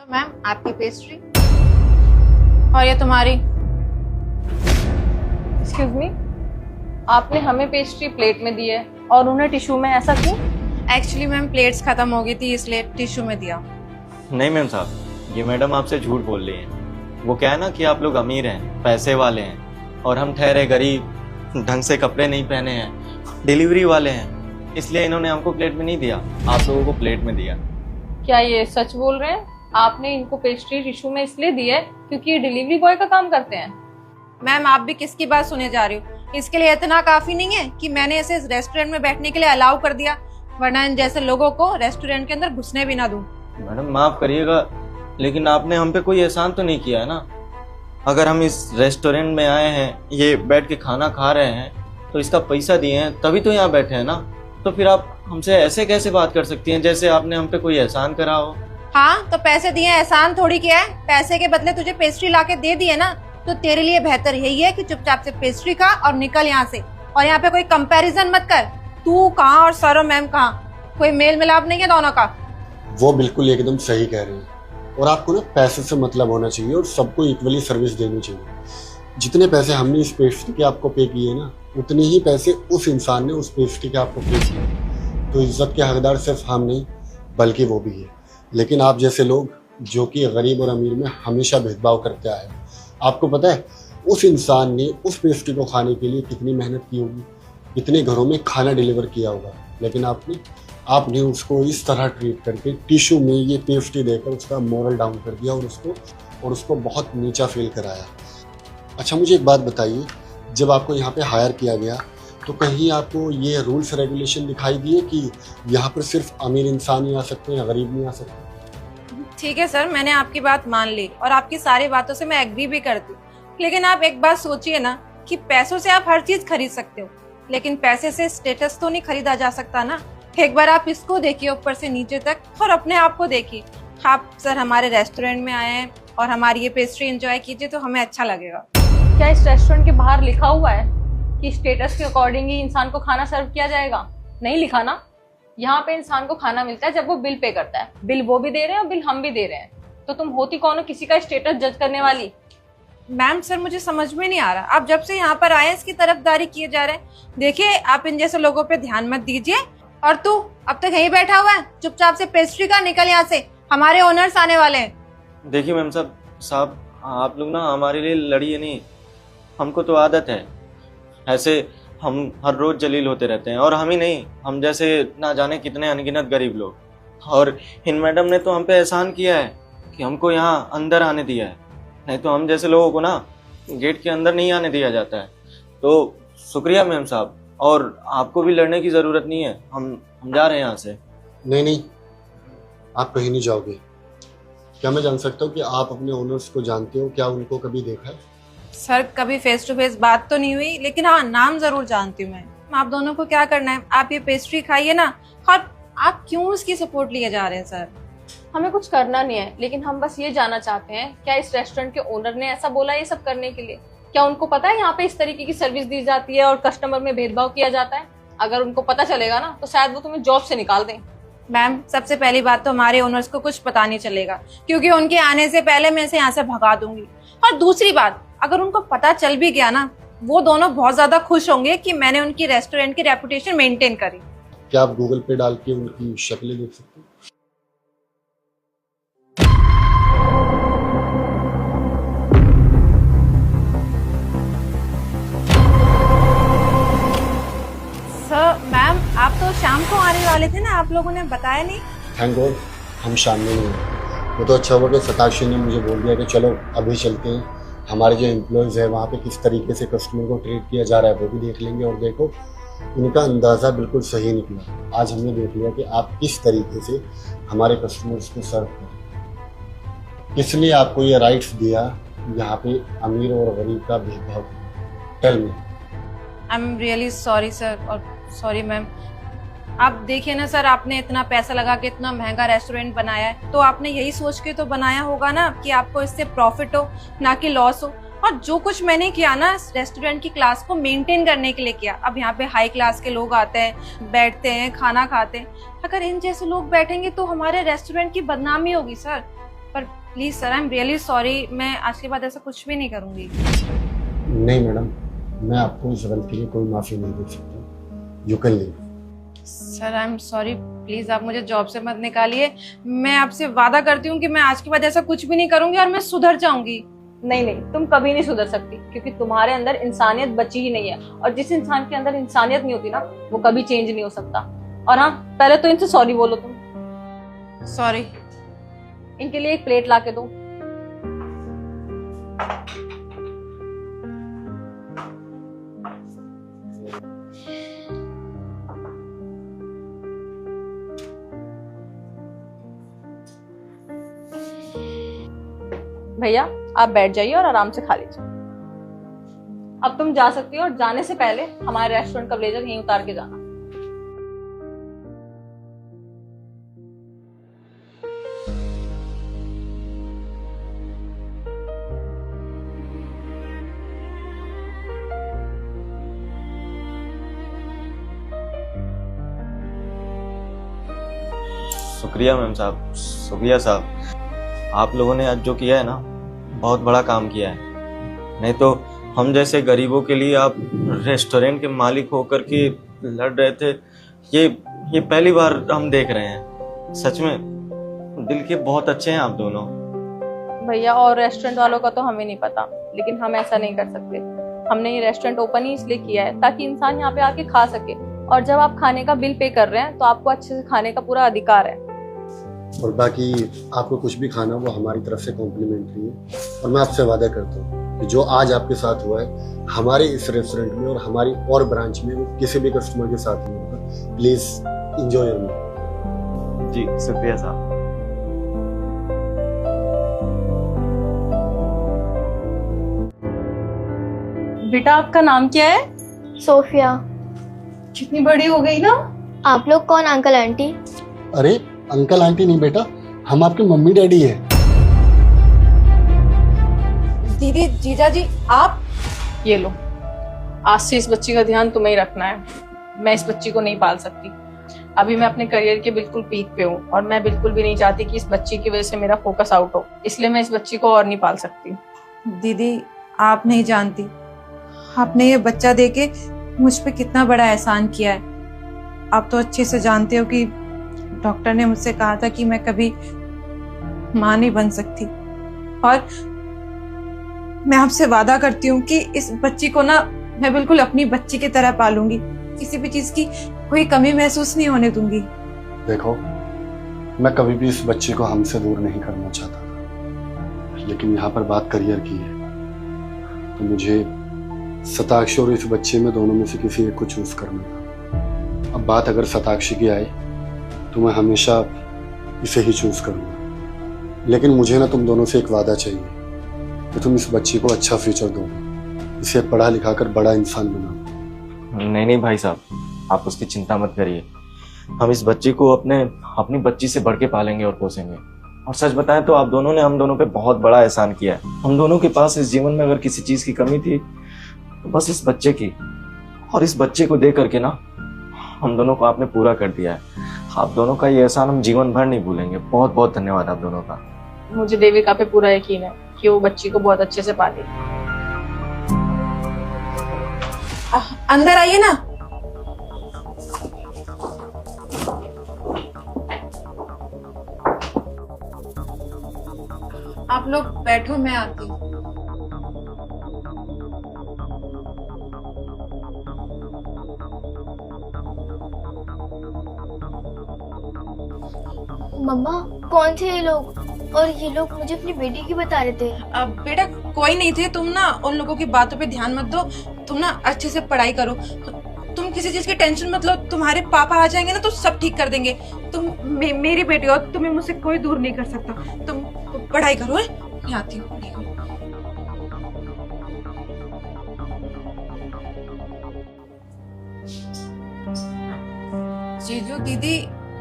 Ma'am आपकी pastry और ये तुम्हारी। एक्सक्यूज मी, आपने हमें पेस्ट्री प्लेट में दी है और उन्हें टिश्यू में, ऐसा क्यों? एक्चुअली मैम प्लेट्स खत्म हो गई थी इसलिए टिश्यू में दिया। नहीं मैम साहब, ये मैडम आपसे झूठ बोल रही हैं। वो क्या है ना कि आप लोग अमीर हैं, पैसे वाले हैं और हम ठहरे गरीब, ढंग से कपड़े नहीं पहने हैं, डिलीवरी वाले हैं, इसलिए इन्होंने हमको प्लेट में नहीं दिया, आप लोगों को प्लेट में दिया। क्या ये सच बोल रहे हैं? आपने इनको पेस्ट्री टिश्यू में इसलिए दी है क्योंकि ये डिलीवरी बॉय का काम करते हैं? मैम आप भी किसकी बात सुने जा रही हो? इसके लिए इतना काफी नहीं है कि मैंने इसे इस रेस्टोरेंट में बैठने के लिए अलाउ कर दिया, वरना इन जैसे लोगों को रेस्टोरेंट के अंदर घुसने भी ना दूं। मैडम माफ करिएगा, लेकिन आपने हम पे कोई एहसान तो नहीं किया है ना। अगर हम इस रेस्टोरेंट में आए हैं, ये बैठ के खाना खा रहे हैं, तो इसका पैसा दिए हैं तभी तो यहाँ बैठे हैं ना। तो फिर आप हमसे ऐसे कैसे बात कर सकती हैं जैसे आपने हम पे कोई एहसान करा हो? हाँ तो पैसे दिए, एहसान थोड़ी किया है। पैसे के बदले तुझे पेस्ट्री लाके दे दी है ना, तो तेरे लिए बेहतर यही है कि चुपचाप से पेस्ट्री खा और निकल यहाँ से। और यहाँ पे कोई कंपैरिजन मत कर, तू कहाँ और सर और मैम कहाँ, कोई मेल मिलाप नहीं है दोनों का। वो बिल्कुल एकदम सही कह रही है। और आपको ना पैसे से मतलब होना चाहिए और सबको इक्वली सर्विस देनी चाहिए। जितने पैसे हमने इस पेस्ट्री के आपको पे किए ना, उतने ही पैसे उस इंसान ने उस पेस्ट्री के आपको पे किए। तो इज्जत के हकदार सिर्फ हम नहीं बल्कि वो भी है। लेकिन आप जैसे लोग जो कि गरीब और अमीर में हमेशा भेदभाव करते आए, आपको पता है उस इंसान ने उस पेस्ट्री को खाने के लिए कितनी मेहनत की होगी, कितने घरों में खाना डिलीवर किया होगा, लेकिन आपने उसको इस तरह ट्रीट करके टिश्यू में ये पेस्ट्री देकर उसका मोरल डाउन कर दिया और उसको बहुत नीचा फील कराया। अच्छा मुझे एक बात बताइए, जब आपको यहाँ पे हायर किया गया तो कहीं आपको ये रूल्स रेगुलेशन दिखाई दिए कि यहाँ पर सिर्फ अमीर इंसान ही आ सकते हैं, गरीब नहीं आ सकते? ठीक है सर, मैंने आपकी बात मान ली और आपकी सारी बातों से मैं एग्री भी करती हूँ, लेकिन आप एक बात सोचिए ना कि पैसों से आप हर चीज खरीद सकते हो, लेकिन पैसे से स्टेटस तो नहीं खरीदा जा सकता ना। एक बार आप इसको देखिए ऊपर से नीचे तक और अपने आप को देखिए। आप सर हमारे रेस्टोरेंट में आए हैं और हमारी ये पेस्ट्री एंजॉय कीजिए तो हमें अच्छा लगेगा। क्या इस रेस्टोरेंट के बाहर लिखा हुआ है कि स्टेटस के अकॉर्डिंग ही इंसान को खाना सर्व किया जाएगा? नहीं लिखा ना। यहाँ पे इंसान को खाना मिलता है जब वो बिल पे करता है। बिल वो भी दे रहे हैं और बिल हम भी दे रहे हैं, तो तुम होती कौन हो किसी का स्टेटस जज करने वाली? मैम सर मुझे समझ में नहीं आ रहा, आप जब से यहाँ पर आए इसकी तरफदारी किए जा रहे हैं। देखिए आप इन जैसे लोगों पे ध्यान मत दीजिए। और तू अब तक यहीं बैठा हुआ है, चुपचाप से पेस्ट्री का निकल यहाँ से, हमारे ओनर्स आने वाले हैं। देखिए मैम साहब आप लोग ना हमारे लिए लड़िए नहीं, हमको तो आदत है ऐसे, हम हर रोज जलील होते रहते हैं। और हम ही नहीं, हम जैसे ना जाने कितने अनगिनत गरीब लोग। और इन मैडम ने तो हम पे एहसान किया है कि हमको यहाँ अंदर आने दिया है, नहीं तो हम जैसे लोगों को ना गेट के अंदर नहीं आने दिया जाता है। तो शुक्रिया मैम साहब, और आपको भी लड़ने की ज़रूरत नहीं है, हम जा रहे हैं यहाँ से। नहीं, आप कहीं नहीं जाओगे। क्या मैं जान सकता हूँ कि आप अपने ओनर्स को जानते हो? क्या उनको कभी देखा है? सर कभी फेस टू फेस बात तो नहीं हुई, लेकिन हाँ नाम जरूर जानती हूँ मैं। आप दोनों को क्या करना है, आप ये पेस्ट्री खाइए ना। और आप क्यों उसकी सपोर्ट लिए जा रहे हैं सर? हमें कुछ करना नहीं है, लेकिन हम बस ये जानना चाहते हैं क्या इस रेस्टोरेंट के ओनर ने ऐसा बोला ये सब करने के लिए? क्या उनको पता है यहाँ पे इस तरीके की सर्विस दी जाती है और कस्टमर में भेदभाव किया जाता है? अगर उनको पता चलेगा ना तो शायद वो तुम्हें जॉब से निकाल दें। मैम सबसे पहली बात तो हमारे ओनर्स को कुछ पता नहीं चलेगा, क्योंकि उनके आने से पहले मैं इसे यहाँ से भगा दूंगी। और दूसरी बात, अगर उनको पता चल भी गया ना, वो दोनों बहुत ज्यादा खुश होंगे कि मैंने उनकी रेस्टोरेंट की रेपुटेशन मेंटेन करी। क्या आप गूगल पे डाल के उनकी शक्लें देख सकते हो? सर मैम आप तो शाम को आने वाले थे ना, आप लोगों ने बताया नहीं। थैंक गॉड हम सामने नहीं हैं। वो तो अच्छा हुआ कि सताक्षी ने मुझे बोल दिया कि चलो अभी चलते हैं, हमारे जो एम्प्लॉयज़ है वहाँ पे किस तरीके से कस्टमर को ट्रीट किया जा रहा है वो भी देख लेंगे। और देखो उनका अंदाज़ा बिल्कुल सही निकला। आज हमने देख लिया कि आप किस तरीके से हमारे कस्टमर्स को सर्व करें। किसने आपको ये राइट्स दिया यहाँ पे अमीर और गरीब का भेदभाव? Tell me. I am really sorry sir, और सॉरी मैम। आप देखिए ना सर, आपने इतना पैसा लगा के इतना महंगा रेस्टोरेंट बनाया है, तो आपने यही सोच के तो बनाया होगा ना कि आपको इससे प्रॉफिट हो ना कि लॉस हो। और जो कुछ मैंने किया ना रेस्टोरेंट की क्लास को मेंटेन करने के लिए किया। अब यहाँ पे हाई क्लास के लोग आते हैं, बैठते हैं, खाना खाते हैं। अगर इन जैसे लोग बैठेंगे तो हमारे रेस्टोरेंट की बदनामी होगी सर। पर please sir, I am really sorry, मैं आज के बाद ऐसा कुछ भी नहीं करूंगी। नहीं मैडम, मैं आपको इस गलती की कोई माफ़ी नहीं दे सकता। You can leave. Sir I am sorry, please आप मुझे जॉब से मत निकालिए। मैं आपसे वादा करती हूँ कि मैं आज के बाद ऐसा कुछ भी नहीं करूंगी और मैं सुधर जाऊंगी। नहीं नहीं, तुम कभी नहीं सुधर सकती, क्योंकि तुम्हारे अंदर इंसानियत बची ही नहीं है, और जिस इंसान के अंदर इंसानियत नहीं होती ना, वो कभी चेंज नहीं हो सकता। और हाँ, पहले तो इनसे सॉरी बोलो तुम। सॉरी। इनके लिए एक प्लेट ला के दो। भैया आप बैठ जाइए और आराम से खा लीजिए। अब तुम जा सकती हो, और जाने से पहले हमारे रेस्टोरेंट का ब्लेजर यहीं उतार के जाना। शुक्रिया मैम साहब, शुक्रिया साहब। आप लोगों ने आज जो किया है ना, बहुत बड़ा काम किया है। नहीं तो हम जैसे गरीबों के लिए आप रेस्टोरेंट के मालिक होकर के लड़ रहे थे, ये पहली बार हम देख रहे हैं। सच में दिल के बहुत अच्छे हैं आप दोनों। भैया और रेस्टोरेंट वालों का तो हमें नहीं पता, लेकिन हम ऐसा नहीं कर सकते। हमने ये रेस्टोरेंट ओपन ही इसलिए किया है ताकि इंसान यहाँ पे आके खा सके, और जब आप खाने का बिल पे कर रहे हैं तो आपको अच्छे से खाने का पूरा अधिकार है। और बाकी आपको कुछ भी खाना वो हमारी तरफ से कॉम्प्लीमेंट्री है। और मैं आपसे वादा करता हूँ कि जो आज आपके साथ हुआ है, हमारे इस रेस्टोरेंट में और हमारी और ब्रांच में वो किसी भी कस्टमर के साथ नहीं होगा। Please enjoy your meal. जी शुक्रिया साहब। बेटा आपका नाम क्या है? सोफिया। कितनी बड़ी हो गई ना। आप लोग कौन अंकल आंटी? अरे अंकल आंटी नहीं बेटा, हम आपके मम्मी डैडी हैं। दीदी, जीजा जी, आप? ये लो, आज से इस बच्ची का ध्यान तुम्हें ही रखना है। मैं इस बच्ची को नहीं पाल सकती। अभी मैं अपने करियर के बिल्कुल पीक पे हूँ, और मैं बिल्कुल भी नहीं चाहती कि इस बच्ची की वजह से मेरा फोकस आउट हो, इसलिए मैं इस बच्ची को और नहीं पाल सकती। दीदी, आप नहीं जानती, आपने ये बच्चा देके मुझ पे कितना बड़ा एहसान किया है। आप तो अच्छे से जानते हो कि डॉक्टर ने मुझसे कहा था कि मैं कभी मां नहीं बन सकती, और मैं आपसे वादा करती हूँ कि इस बच्ची को ना मैं बिल्कुल अपनी बच्ची की तरह पालूंगी। किसी भी चीज की कोई कमी महसूस नहीं होने दूंगी। देखो, मैं कभी भी इस बच्चे को हमसे दूर नहीं करना चाहता था, लेकिन यहाँ पर बात करियर की है, तो मुझे शताक्षी और इस बच्चे में दोनों में से किसी एक को चूज करना था। अब बात अगर शताक्षी की आए तो मैं हमेशा इसे ही चूज करूँगा, लेकिन मुझे ना तुम दोनों से एक वादा चाहिए कि तुम इस बच्ची को अच्छा फ्यूचर दो, इसे पढ़ा लिखा कर बड़ा इंसान बनाओ। नहीं भाई साहब, आप उसकी चिंता मत करिए। हम इस बच्ची को अपनी बच्ची से बढ़ के पालेंगे और पोसेंगे। और सच बताएं तो आप दोनों ने हम दोनों पे बहुत बड़ा एहसान किया है। हम दोनों के पास इस जीवन में अगर किसी चीज की कमी थी तो बस इस बच्चे की, और इस बच्चे को दे करके ना हम दोनों को आपने पूरा कर दिया है। आप दोनों का ये एहसान हम जीवन भर नहीं भूलेंगे। बहुत बहुत धन्यवाद आप दोनों का। मुझे देविका पे पूरा यकीन है कि वो बच्ची को बहुत अच्छे से पालेगी। अंदर आइए ना। आप लोग बैठो, मैं आती हूँ। मम्मा, कौन थे ये लोग? और ये लोग मुझे अपनी बेटी की बता रहे थे। अब बेटा कोई नहीं थे, तुम ना उन लोगों की बातों पे ध्यान मत दो। तुम ना अच्छे से पढ़ाई करो, तुम किसी चीज की टेंशन मत लो। तुम्हारे पापा आ जाएंगे ना तो सब ठीक कर देंगे। तुम मेरी बेटी हो, तुम्हें मुझसे कोई दूर नहीं कर सकता। तुम पढ़ाई करो। है, मैं आती हूँ। जीजू दीदी,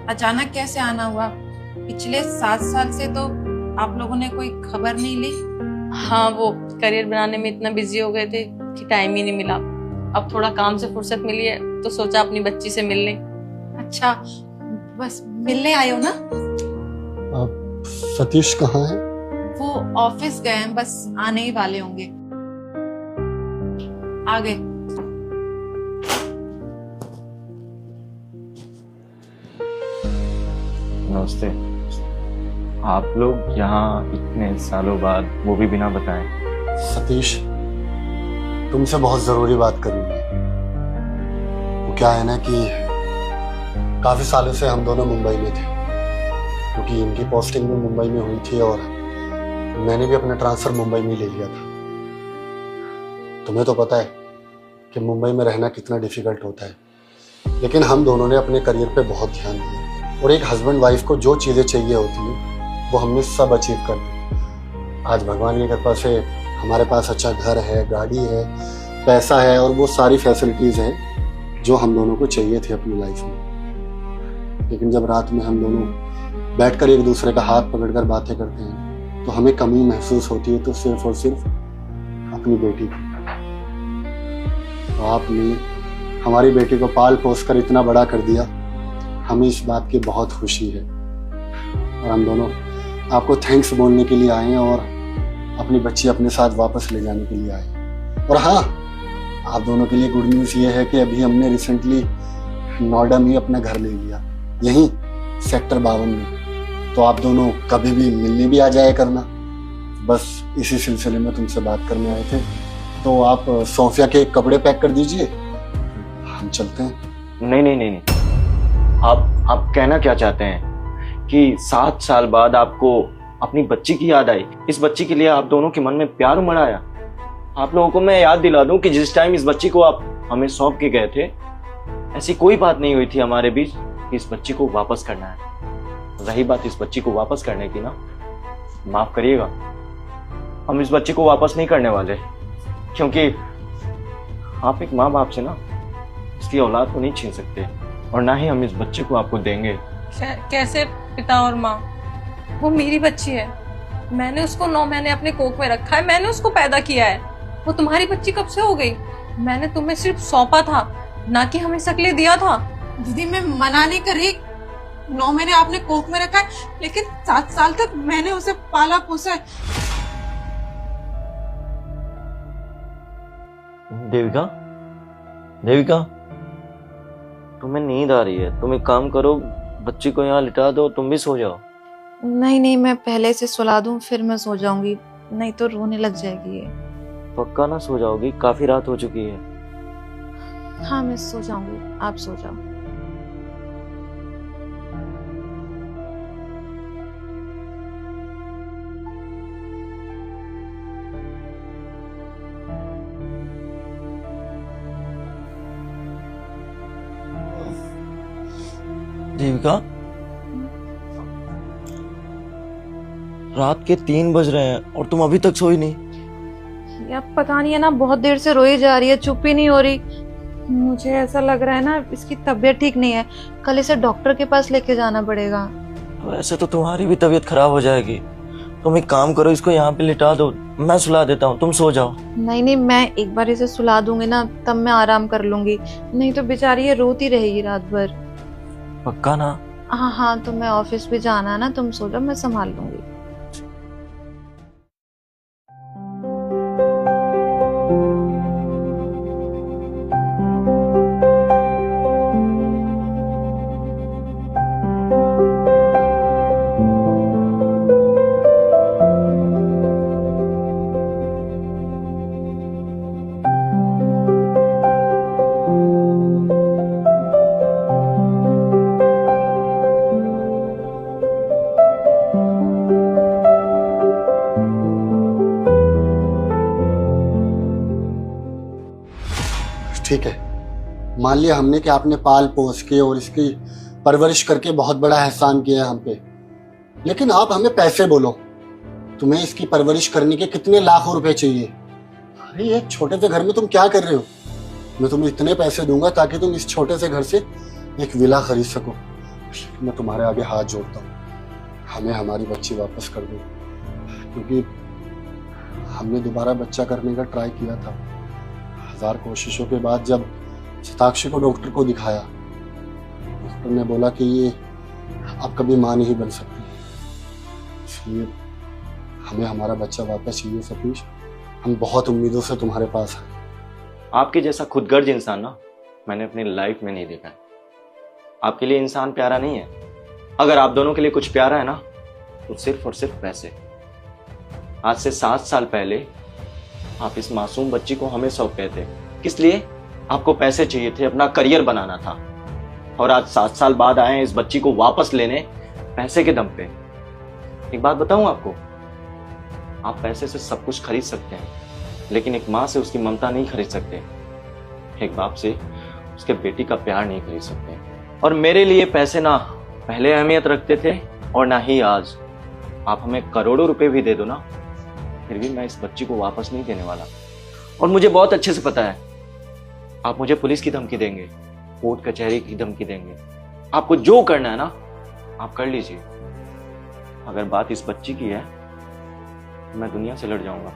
अचानक कैसे आना हुआ? पिछले 7 साल से तो आप लोगों ने कोई खबर नहीं ली। हाँ, वो करियर बनाने में इतना बिजी हो गए थे कि टाइम ही नहीं मिला। अब थोड़ा काम से फुर्सत मिली है तो सोचा अपनी बच्ची से मिल लें। अच्छा, बस मिलने आए हो ना? सतीश कहाँ है? वो ऑफिस गए हैं, बस आने ही वाले होंगे। आ गए। नमस्ते। आप लोग यहाँ इतने सालों बाद, वो भी बिना बताए? सतीश, तुमसे बहुत जरूरी बात करनी है। वो क्या है ना कि काफी सालों से हम दोनों मुंबई में थे, क्योंकि इनकी पोस्टिंग भी मुंबई में हुई थी और मैंने भी अपना ट्रांसफर मुंबई में ले लिया था। तुम्हें तो पता है कि मुंबई में रहना कितना डिफिकल्ट होता है, लेकिन हम दोनों ने अपने करियर पे बहुत ध्यान दिया और एक हस्बैंड वाइफ को जो चीज़ें चाहिए होती हैं वो हमने सब अचीव कर दी। आज भगवान की कृपा से हमारे पास अच्छा घर है, गाड़ी है, पैसा है और वो सारी फैसिलिटीज़ हैं जो हम दोनों को चाहिए थी अपनी लाइफ में। लेकिन जब रात में हम दोनों बैठकर एक दूसरे का हाथ पकड़कर बातें करते हैं तो हमें कमी महसूस होती है, तो सिर्फ और सिर्फ अपनी बेटी की। तो आपने हमारी बेटी को पाल पोस कर इतना बड़ा कर दिया, हमें इस बात की बहुत खुशी है और हम दोनों आपको थैंक्स बोलने के लिए आए हैं और अपनी बच्ची अपने साथ वापस ले जाने के लिए आए हैं। और हाँ, आप दोनों के लिए गुड न्यूज़ ये है कि अभी हमने रिसेंटली नोएडा में अपना घर ले लिया, यहीं सेक्टर 52 में। तो आप दोनों कभी भी मिलने भी आ जाया करना। बस इसी सिलसिले में तुमसे बात करने आए थे। तो आप सोफिया के कपड़े पैक कर दीजिए, हम चलते हैं। नहीं नहीं नहीं नहीं, आप कहना क्या चाहते हैं कि 7 साल बाद आपको अपनी बच्ची की याद आई? इस बच्ची के लिए आप दोनों के मन में प्यार उमड़ आया? आप लोगों को मैं याद दिला दूं कि जिस टाइम इस बच्ची को आप हमें सौंप के गए थे, ऐसी कोई बात नहीं हुई थी हमारे बीच कि इस बच्ची को वापस करना है। रही बात इस बच्ची को वापस करने की ना, माफ करिएगा, हम इस बच्ची को वापस नहीं करने वाले, क्योंकि आप एक माँ बाप से ना इसकी औलाद को नहीं छीन सकते और ना ही हम इस बच्चे को आपको देंगे। कैसे पिता और माँ? वो मेरी बच्ची है, मैंने उसको 9 महीने अपने कोख में रखा है, मैंने उसको पैदा किया है। वो तुम्हारी बच्ची कब से हो गई? मैंने तुम्हें सिर्फ सौंपा था, ना कि हमें शक्लें दिया था। दीदी, मैं मना नहीं कर रही, 9 महीने आपने कोख में रखा है, लेकिन 7 साल तक मैंने उसे पाला पोसा है। देविका, देविका, तुम्हें नींद आ रही है, तुम एक काम करो, बच्ची को यहाँ लिटा दो, तुम भी सो जाओ। नहीं, मैं पहले से सुला दूं फिर मैं सो जाऊंगी, नहीं तो रोने लग जाएगी ये। पक्का ना सो जाओगी? काफी रात हो चुकी है। हाँ, मैं सो जाऊंगी, आप सो जाओ। देविका, रात के 3 बज रहे हैं और तुम अभी तक सोई नहीं? यार पता नहीं है ना, बहुत देर से रोई जा रही है, चुप ही नहीं हो रही। मुझे ऐसा लग रहा है ना इसकी तबीयत ठीक नहीं है, कल इसे डॉक्टर के पास लेके जाना पड़ेगा। वैसे तो तुम्हारी भी तबीयत खराब हो जाएगी। तुम एक काम करो, इसको यहाँ पे लिटा दो, मैं सुला देता हूँ, तुम सो जाओ। नहीं, मैं एक बार इसे सुला दूंगी ना, तब मैं आराम कर लूंगी, नहीं तो बेचारी ये रोती रहेगी रात भर। पक्का ना? हाँ, तो मैं ऑफिस भी जाना है ना, तुम सो जाओ, मैं संभाल लूंगी। ठीक है, मान लिया हमने कि आपने पाल पोस के और इसकी परवरिश करके बहुत बड़ा एहसान किया है हम पे, लेकिन आप हमें पैसे बोलो, तुम्हें इसकी परवरिश करने के कितने लाखों रुपए चाहिए? अरे एक छोटे से घर में तुम क्या कर रहे हो? मैं तुम्हें इतने पैसे दूंगा ताकि तुम इस छोटे से घर से एक विला खरीद सको। मैं तुम्हारे आगे हाथ जोड़ता हूँ, हमें हमारी बच्ची वापस कर दो, क्योंकि हमने दोबारा बच्चा करने का ट्राई किया था। 1000 कोशिशों के बाद जब शताक्षी को डॉक्टर को दिखाया, डॉक्टर ने बोला कि ये अब कभी मां नहीं बन सकती, इसलिए हमें हमारा बच्चा वापस चाहिए सतीश। हम बहुत उम्मीदों से तुम्हारे पास आए। आपके जैसा खुदगर्ज इंसान ना मैंने अपनी लाइफ में नहीं देखा है। आपके लिए इंसान प्यारा नहीं है। अगर आप दोनों के लिए कुछ प्यारा है ना तो सिर्फ और सिर्फ पैसे। आज से 7 साल पहले आप इस मासूम बच्ची को हमें सौंप गए थे। किस लिए? आपको पैसे चाहिए थे, अपना करियर बनाना था। और आज 7 साल बाद आए हैं इस बच्ची को वापस लेने पैसे के दम पे। एक बात बताऊं आपको, आप पैसे से सब कुछ खरीद सकते हैं लेकिन एक माँ से उसकी ममता नहीं खरीद सकते। एक बाप से उसके बेटी का प्यार नहीं खरीद सकते। और मेरे लिए पैसे ना पहले अहमियत रखते थे और ना ही आज। आप हमें करोड़ों रुपए भी दे दो ना, फिर भी मैं इस बच्ची को वापस नहीं देने वाला। और मुझे बहुत अच्छे से पता है आप मुझे पुलिस की धमकी देंगे, कोर्ट कचहरी की धमकी देंगे। आपको जो करना है ना आप कर लीजिए। अगर बात इस बच्ची की है मैं दुनिया से लड़ जाऊंगा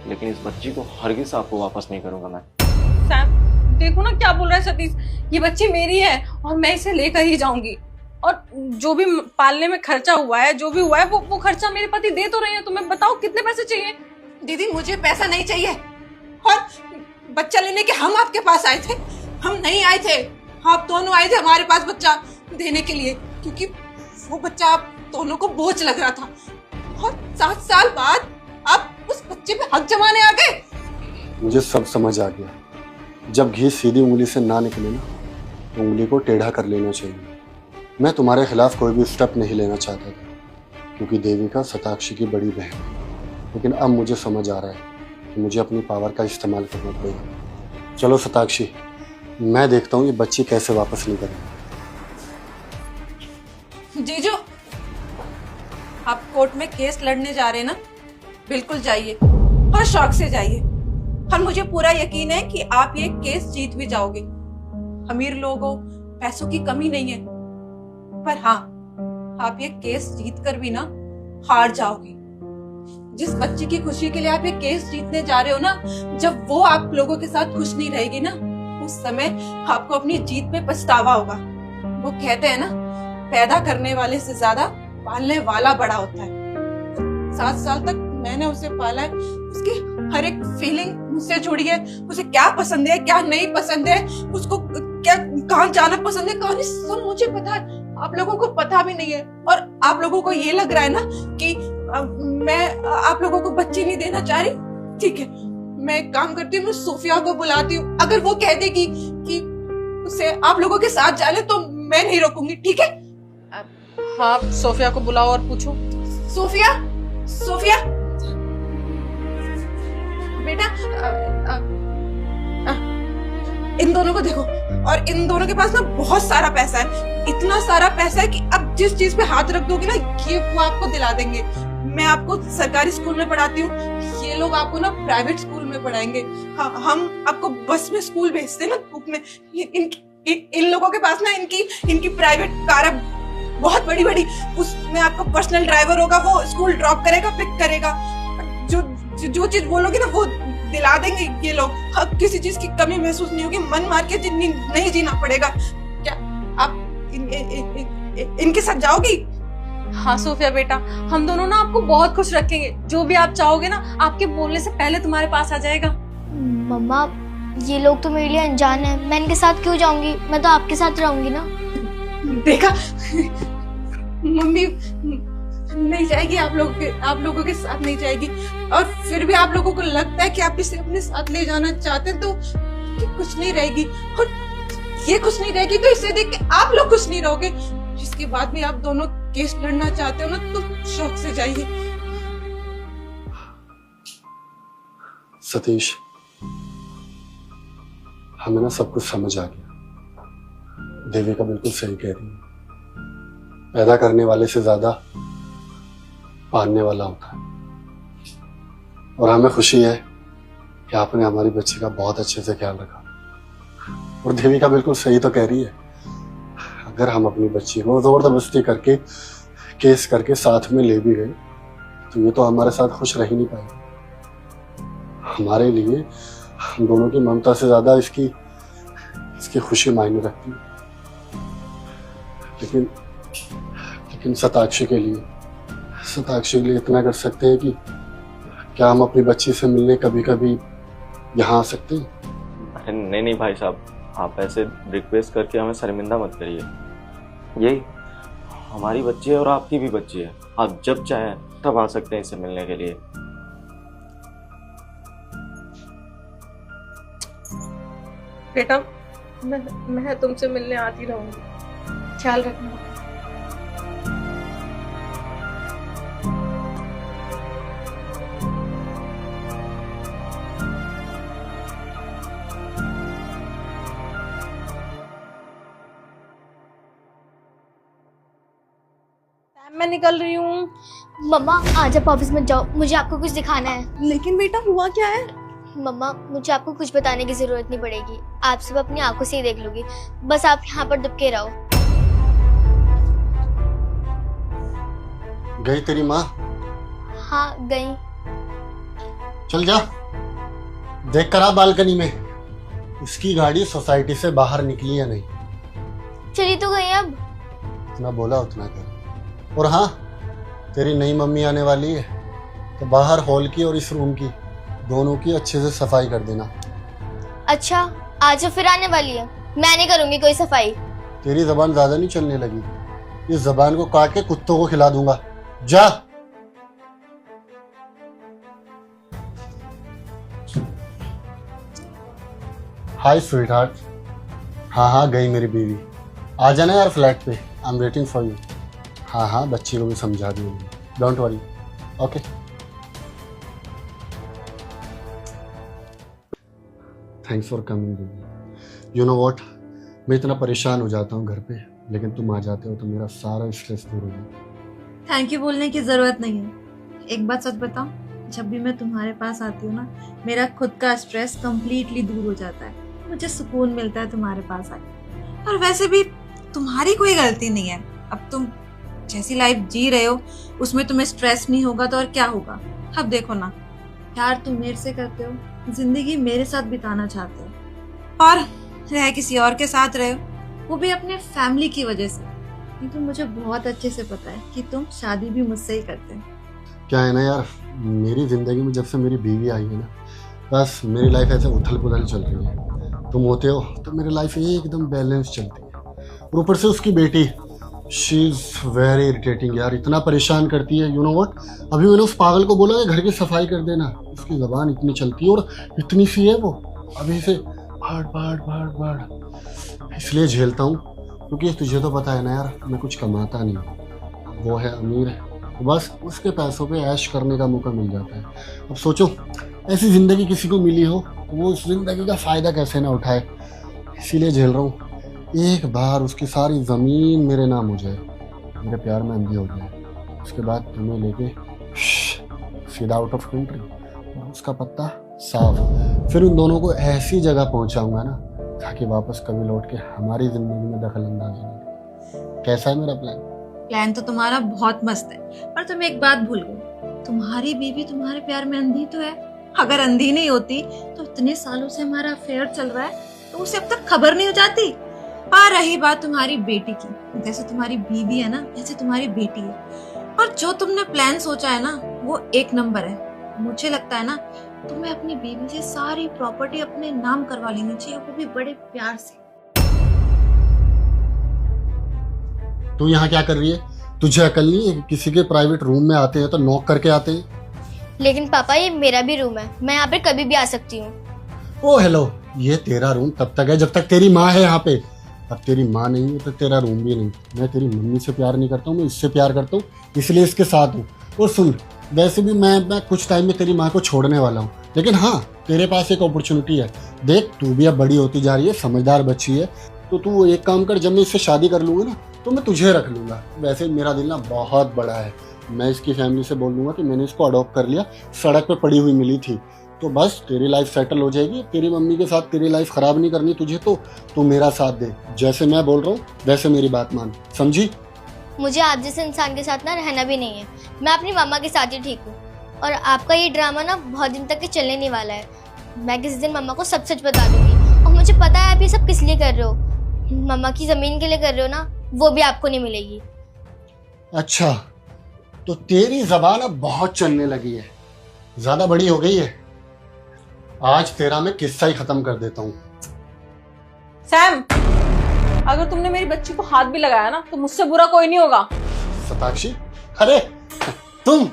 लेकिन इस बच्ची को हरगिज आपको वापस नहीं करूंगा मैं। सैम देखो ना क्या बोल रहा है सतीश, ये बच्ची मेरी है और मैं इसे लेकर ही जाऊंगी। और जो भी पालने में खर्चा हुआ है, जो भी हुआ है, वो खर्चा मेरे पति दे तो रहे हैं। तुम्हें बताओ कितने पैसे चाहिए? दीदी मुझे पैसा नहीं चाहिए। और बच्चा लेने के हम आपके पास आए थे, हम नहीं आए थे। आप दोनों आए थे हमारे पास बच्चा देने के लिए, क्योंकि वो बच्चा आप दोनों को बोझ लग रहा था। और 7 साल बाद आप उस बच्चे पे हक जमाने आ गए। मुझे सब समझ आ गया। जब घी सीधी उंगली से ना निकले ना तो उंगली को टेढ़ा कर लेना चाहिए। मैं तुम्हारे खिलाफ कोई भी स्टेप नहीं लेना चाहता था क्योंकि देविका शताक्षी की बड़ी बहन है। लेकिन अब मुझे समझ आ रहा है कि मुझे अपनी पावर का इस्तेमाल करना पड़ेगा। चलो शताक्षी, मैं देखता हूँ ये बच्ची कैसे वापस नहीं करेगी। जीजू आप कोर्ट में केस लड़ने जा रहे हैं ना, बिल्कुल जाइए और शौक से जाइए। और मुझे पूरा यकीन है कि आप ये केस जीत भी जाओगे। अमीर लोग हो, पैसों की कमी नहीं है, पर हाँ आप ये केस जीत कर भी ना हार जाओगे। जिस बच्ची की खुशी के लिए आप ये केस जीतने जा रहे हो ना, जब वो आप लोगों के साथ खुश नहीं रहेगी ना, उस समय आपको अपनी जीत पे पछतावा होगा। वो कहते हैं ना, पैदा करने वाले से ज्यादा पालने वाला बड़ा होता है। 7 साल तक मैंने उसे पाला है, उसकी हर एक फीलिंग मुझसे जुड़ी है। उसे क्या पसंद है, क्या नहीं पसंद है, उसको क्या कहाँ जाना पसंद है, कहाँ नहीं, सब मुझे पता है। आप लोगों को पता भी नहीं है। और आप लोगों को ये लग रहा है ना कि मैं आप लोगों को बच्ची नहीं देना चाह रही। ठीक है, मैं एक काम करती हूँ, मैं सोफिया को बुलाती हूँ। अगर वो कह देगी कि उसे आप लोगों के साथ जाने तो मैं नहीं रोकूंगी। ठीक है? हाँ सोफिया को बुलाओ और पूछो। सोफिया, सोफिया बेटा, इन दोनों को देखो। और इन दोनों के पास ना बहुत सारा पैसा है, इतना सारा पैसा है कि अब जिस चीज पे हाथ रख दोगे ना, ये वो आपको दिला देंगे। मैं आपको सरकारी स्कूल में पढ़ाती हूँ, ये लोग आपको ना प्राइवेट स्कूल में पढ़ाएंगे। हम आपको बस में स्कूल भेजते हैं ना धूप में। इन लोगों के पास ना इनकी प्राइवेट कार है, बहुत बड़ी बड़ी। उसमें आपका पर्सनल ड्राइवर होगा, वो स्कूल ड्रॉप करेगा, पिक करेगा। जो चीज बोलोगे ना वो दिला देंगे ये लोग। अब किसी चीज की कमी महसूस नहीं होगी, मन मार के नहीं जीना पड़ेगा। क्या आप इनके साथ जाओगी? हाँ सोफिया बेटा, हम दोनों ना आपको बहुत खुश रखेंगे। जो भी आप चाहोगे ना, आपके बोलने से पहले तुम्हारे पास आ जाएगा। मम्मा ये लोग तो मेरे लिए अनजान है, मैं इनके साथ क्यों जाऊंगी? मैं तो आपके साथ रहूंगी ना। देखा, मम्मी नहीं जाएगी, आप लोगों के साथ नहीं जाएगी। और फिर भी आप लोगों को लगता है कि आप इसे अपने साथ ले जाना चाहते हैं, तो ये कुछ नहीं रहेगी। और ये कुछ नहीं रहेगी तो इसे देख के आप लोग कुछ नहीं रहोगे। इसके बाद भी आप दोनों केस लड़ना चाहते हो ना, तो शौक से जाइए। सतीश, हमें ना सब कुछ समझ आ गया। देविका बिल्कुल सही कह रही है। पैदा करने वाले से ज्यादा पालने वाला होता है। और हमें खुशी है कि आपने हमारी बच्ची का बहुत अच्छे से ख्याल रखा। और देविका बिल्कुल सही तो कह रही है। अगर हम अपनी बच्ची को जबरदस्ती करके केस करके साथ में ले भी गए तो ये तो हमारे साथ खुश रह ही नहीं पाएगा। हमारे लिए हम दोनों की ममता से ज्यादा इसकी खुशी मायने रखती है। लेकिन शताक्षी के लिए सताक्षी के लिए इतना कर सकते हैं कि क्या हम अपनी बच्ची से मिलने कभी कभी यहाँ आ सकते हैं? अरे नहीं नहीं भाई साहब, आप ऐसे रिक्वेस्ट करके हमें शर्मिंदा मत करिए। यही हमारी बच्ची है और आपकी भी बच्ची है, आप जब चाहें तब आ सकते हैं इसे मिलने के लिए। बेटा मैं तुमसे मिलने आती रहूंगी, ख्याल रखना। मैं निकल रही हूँ। मम्मा आज आप ऑफिस में जाओ, मुझे आपको कुछ दिखाना है। लेकिन बेटा हुआ क्या है? मम्मा मुझे आपको कुछ बताने की जरूरत नहीं पड़ेगी, आप सब अपनी आंखों से ही देख लोगी। बस आप यहाँ पर दुबके रहो। गई तेरी माँ? हाँ गई। चल जा, देख कर आ बालकनी में उसकी गाड़ी सोसाइटी से बाहर निकली या नहीं। चली तो गई अब। इतना बोला उतना कर। और हाँ, तेरी नई मम्मी आने वाली है तो बाहर हॉल की और इस रूम की दोनों की अच्छे से सफाई कर देना। अच्छा आज वो फिर आने वाली है, मैं नहीं करूंगी कोई सफाई। तेरी जबान ज्यादा नहीं चलने लगी? इस जबान को काट के कुत्तों को खिला दूंगा। जा। हाय स्वीट हार्ट। हाँ गई मेरी बीवी। आ जाना यार फ्लैट पे, I am waiting for you. हाँ बच्ची को भी समझा दूंगी, don't worry. Okay thanks for coming baby. You know what, मैं इतना परेशान हो जाता हूँ घर पे, लेकिन तुम आ जाते हो तो मेरा सारा स्ट्रेस दूर हो जाता। थैंक यू बोलने की जरूरत नहीं है। एक बात सच बताऊं, जब भी मैं तुम्हारे पास आती हूँ ना, मेरा खुद का स्ट्रेस कंप्लीटली दूर हो जाता है। मुझे सुकून मिलता है तुम्हारे पास आके। और वैसे भी तुम्हारी कोई गलती नहीं है। अब तुम जैसी लाइफ जी रहे हो उसमें तुम्हें स्ट्रेस नहीं होगा तो और क्या होगा। अब देखो ना, प्यार तुम मेरे से करते हो, जिंदगी मेरे साथ बिताना चाहते हो, और रह किसी और के साथ रहे हो, वो भी अपने फैमिली की वजह से। लेकिन मुझे बहुत अच्छे से पता है कि तुम शादी भी मुझसे ही करते हो। क्या है ना यार, मेरी जिंदगी में जब से मेरी बीवी आई है ना, बस मेरी लाइफ ऐसे उथल पुथल चल रही है। तुम होते हो तो मेरी लाइफ एकदम बैलेंस चलती है। और ऊपर से उसकी बेटी, शी इज वेरी इरिटेटिंग यार, इतना परेशान करती है। यू नो व्हाट, अभी मैंने उस पागल को बोला कि घर की सफाई कर देना, उसकी जबान इतनी चलती है और इतनी सी है वो, अभी से भाड़ इसलिए झेलता हूँ क्योंकि तुझे तो पता है ना यार, मैं कुछ कमाता नहीं, वो है अमीर है, तो बस उसके पैसों पे ऐश करने का मौका मिल जाता है। अब सोचो ऐसी ज़िंदगी किसी को मिली हो तो वो उस ज़िंदगी का फ़ायदा कैसे ना उठाए, इसीलिए झेल रहा हूँ। एक बार उसकी सारी ज़मीन मेरे नाम हो जाए, मेरे प्यार में अंधी हो जाए, उसके बाद तुम्हें लेके सीधा आउट ऑफ कंट्री और उसका पत्ता साफ, फिर उन दोनों को ऐसी जगह पहुंचाऊंगा ना ताकि वापस कभी लौट के हमारी ज़िंदगी में दखल अंदाजी ना करे। कैसा है मेरा प्लान? प्लान तो तुम्हारा बहुत मस्त है, पर तुम एक बात भूल गए, तुम्हारी बीवी तुम्हारे प्यार में अंधी तो है। अगर अंधी नहीं होती तो इतने सालों से हमारा अफेयर चल रहा है तो उसे अब तक खबर नहीं हो जाती। और रही बात तुम्हारी बेटी की, जैसे तुम्हारी बीवी है ना, ऐसे तुम्हारी बेटी है। और जो तुमने प्लान सोचा है ना, वो एक नंबर है। मुझे लगता है ना, तुम्हें अपनी बीवी से सारी प्रॉपर्टी अपने नाम करवा लेनी चाहिए, वो भी बड़े प्यार से। तू यहाँ क्या कर रही है? तुझे अकल नहीं है? किसी के प्राइवेट रूम में आते हैं तो नॉक करके आते हैं। लेकिन पापा ये मेरा भी रूम है, मैं यहाँ पे कभी भी आ सकती हूँ। ओ हेलो, ये तेरा रूम तब तक है जब तक तेरी माँ है यहाँ पे। अब तेरी माँ नहीं है तो तेरा रूम भी नहीं। मैं तेरी मम्मी से प्यार नहीं करता हूँ, मैं इससे प्यार करता हूँ, इसलिए इसके साथ हूँ। और सुन, वैसे भी मैं कुछ टाइम में तेरी माँ को छोड़ने वाला हूँ, लेकिन हाँ तेरे पास एक अपॉर्चुनिटी है। देख तू भी अब बड़ी होती जा रही है, समझदार बच्ची है, तो तू एक काम कर, जब मैं इससे शादी कर लूँगा ना तो मैं तुझे रख लूँगा। वैसे मेरा दिल ना बहुत बड़ा है, मैं इसकी फैमिली से बोल दूँगा कि मैंने इसको अडॉप्ट कर लिया, सड़क पे पड़ी हुई मिली थी, तो बस तेरी लाइफ सेटल हो जाएगी। तेरी मम्मी के साथ तेरी लाइफ खराब नहीं करनी तुझे, तो तू मेरा साथ दे। जैसे मैं बोल रहा हूँ वैसे मेरी बात मान, समझी? मुझे आप जैसे इंसान के साथ ना रहना भी नहीं है, मैं अपनी मामा के साथ ही ठीक हूँ। और आपका ये ड्रामा ना बहुत दिन तक के चलने नहीं वाला है। मैं किसी दिन मम्मा को सब सच बता दूंगी। और मुझे पता है आप ये सब किस लिए कर रहे हो, मम्मा की ज़मीन के लिए कर रहे हो ना, वो भी आपको नहीं मिलेगी। अच्छा, तो तेरी जबान अब बहुत चलने लगी है, ज्यादा बड़ी हो गई है। आज तेरा मैं किस्सा ही खत्म कर देता हूँ। सैम, अगर तुमने मेरी बच्ची को हाथ भी लगाया ना तो मुझसे बुरा कोई नहीं होगा। सताक्षी, अरे तुम,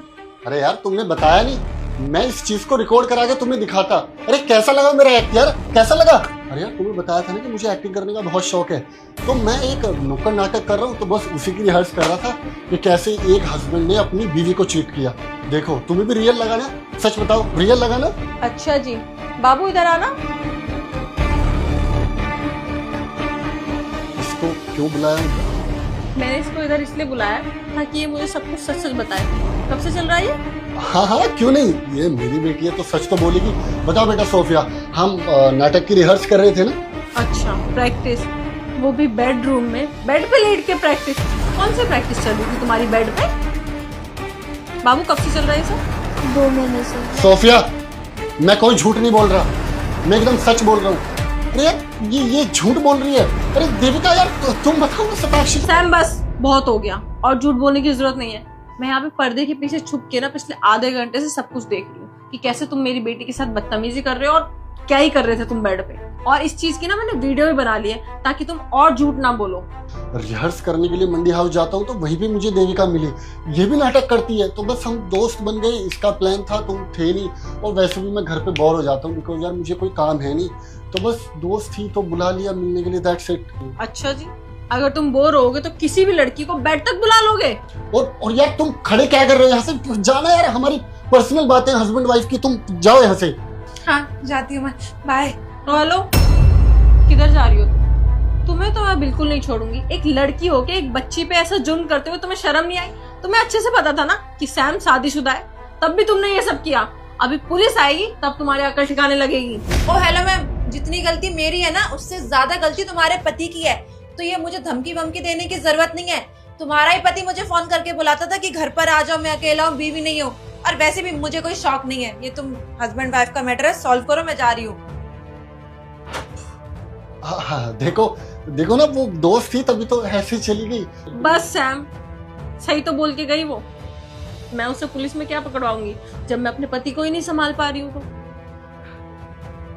अरे यार तुमने बताया नहीं, मैं इस चीज को रिकॉर्ड करा के तुम्हें दिखाता। अरे कैसा लगा मेरा एक्ट यार, कैसा लगा? अरे यार तुम्हें बताया था ना कि मुझे एक्टिंग करने का बहुत शौक है, तो मैं एक नुक्कड़ नाटक कर रहा हूँ, तो बस उसी की रिहर्स कर रहा था कि कैसे एक हस्बैंड ने अपनी बीवी को चीट किया। देखो तुम्हें भी रियल लगा ना? सच बताओ, रियल लगा ना? अच्छा जी, बाबू इधर आना। इसको क्यों बुलाया? मैंने इसको इधर इसलिए बुलाया ताकि ये मुझे सब कुछ सच सच बताए। कब से चल रहा है ये? हाँ हाँ क्यों नहीं, ये मेरी बेटी है तो सच तो बोलेगी। बताओ बेटा सोफिया, हम नाटक की रिहर्स कर रहे थे ना? अच्छा, प्रैक्टिस, वो भी बेडरूम में, बेड पे लेट के प्रैक्टिस। कौन सी प्रैक्टिस चल रही थी तुम्हारी बेड पे? बाबू कब से चल रहा है सब? 2 महीने से। सोफिया, मैं कोई झूठ नहीं बोल रहा, मैं एकदम सच बोल रहा हूँ। अरे यार ये झूठ बोल रही है। अरे देविका यार तुम बताओ ना। सताक्षी, सैम बस बहुत हो गया, और झूठ बोलने की जरूरत नहीं है। मैं यहाँ पे पर्दे के पीछे छुप के ना पिछले आधे घंटे से सब कुछ देख रही हूँ कि कैसे तुम मेरी बेटी के साथ बदतमीजी कर रहे हो और क्या ही कर रहे थे तुम बेड पे। और इस चीज की ना मैंने वीडियो भी बना ली है ताकि तुम और झूठ ना बोलो। रिहर्स करने के लिए मंडी हाउस जाता हूँ तो वहीं पे मुझे देविका मिली, ये भी नाटक करती है, तो बस हम दोस्त बन गए। इसका प्लान था, तुम थे नहीं, और वैसे भी मैं घर पे बोर हो जाता हूँ बिकॉज यार मुझे कोई काम है नहीं, तो बस दोस्त थी तो बुला लिया मिलने के लिए, दैट्स इट। अच्छा जी, अगर तुम बोर होगे तो किसी भी लड़की को बेड तक बुला लोगे। और यार तुम खड़े क्या कर रहे हो? यहाँ से जाना यार, हमारी पर्सनल बातें हस्बैंड वाइफ की, तुम जाओ यहाँ से। हाँ जाती हूँ मैं, बाय। हेलो, किधर जा रही हो तुम्हें तो मैं बिल्कुल नहीं छोड़ूंगी। एक लड़की होके एक बच्ची पे ऐसा जुर्म करते हुए तुम्हें शर्म नहीं आई? तुम्हें अच्छे से पता था ना कि सैम शादीशुदा है, तब भी तुमने ये सब किया। अभी पुलिस आएगी तब तुम्हारे अकल ठिकाने लगेगी। ओ हेलो मैम, जितनी गलती मेरी है ना उससे ज्यादा गलती तुम्हारे पति की है, तो ये मुझे धमकी वमकी देने की जरूरत नहीं है। तुम्हारा ही पति मुझे फोन करके बुलाता था कि घर पर आ जाओ, मैं अकेला हूँ, बीवी नहीं हूँ, और वैसे भी मुझे कोई शौक नहीं है। ये तुम हस्बैंड वाइफ का मैटर है, सॉल्व करो, मैं जा रही हूँ। हाँ, देखो ना, वो दोस्त थी तभी तो ऐसे चली गई। बस सैम, सही तो बोल के गई वो। मैं उसे पुलिस में क्या पकड़वाऊंगी जब मैं अपने पति को ही नहीं संभाल पा रही हूँ? तो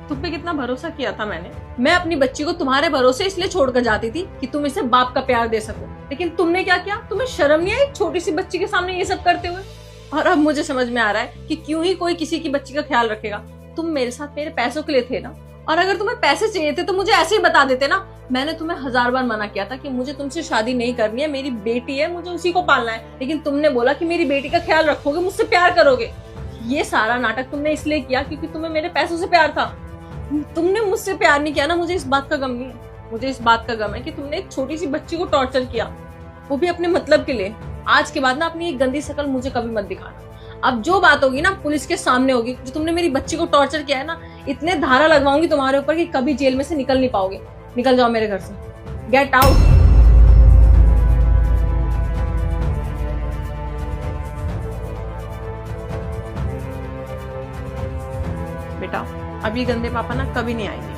तुम पे कितना भरोसा किया था मैंने। मैं अपनी बच्ची को तुम्हारे भरोसे इसलिए छोड़कर जाती थी कि तुम इसे बाप का प्यार दे सको, लेकिन तुमने क्या किया? तुम्हें शर्म नहीं आई छोटी सी बच्ची के सामने ये सब करते हुए? और अब मुझे समझ में आ रहा है कि क्यों ही कोई किसी की बच्ची का ख्याल रखेगा। तुम मेरे साथ मेरे पैसों के लिए थे ना, और अगर तुम्हें पैसे चाहिए थे तो मुझे ऐसे ही बता देते ना। मैंने तुम्हें 1000 बार मना किया था कि मुझे तुमसे शादी नहीं करनी है, मेरी बेटी है, मुझे उसी को पालना है, लेकिन तुमने बोला कि मेरी बेटी का ख्याल रखोगे, मुझसे प्यार करोगे। ये सारा नाटक तुमने इसलिए किया क्योंकि तुम्हें मेरे पैसों से प्यार था। तुमने मुझसे प्यार नहीं किया ना, मुझे इस बात का गम नहीं है। मुझे इस बात का गम है कि तुमने एक छोटी सी बच्ची को टॉर्चर किया, वो भी अपने मतलब के लिए। आज के बाद ना अपनी एक गंदी शक्ल मुझे कभी मत दिखाना। अब जो बात होगी ना पुलिस के सामने होगी। जो तुमने मेरी बच्ची को टॉर्चर किया है ना, इतने धारा लगवाऊंगी तुम्हारे ऊपर कि कभी जेल में से निकल नहीं पाओगे। निकल जाओ मेरे घर से, गेट आउट। बेटा, अब ये गंदे पापा ना कभी नहीं आएंगे।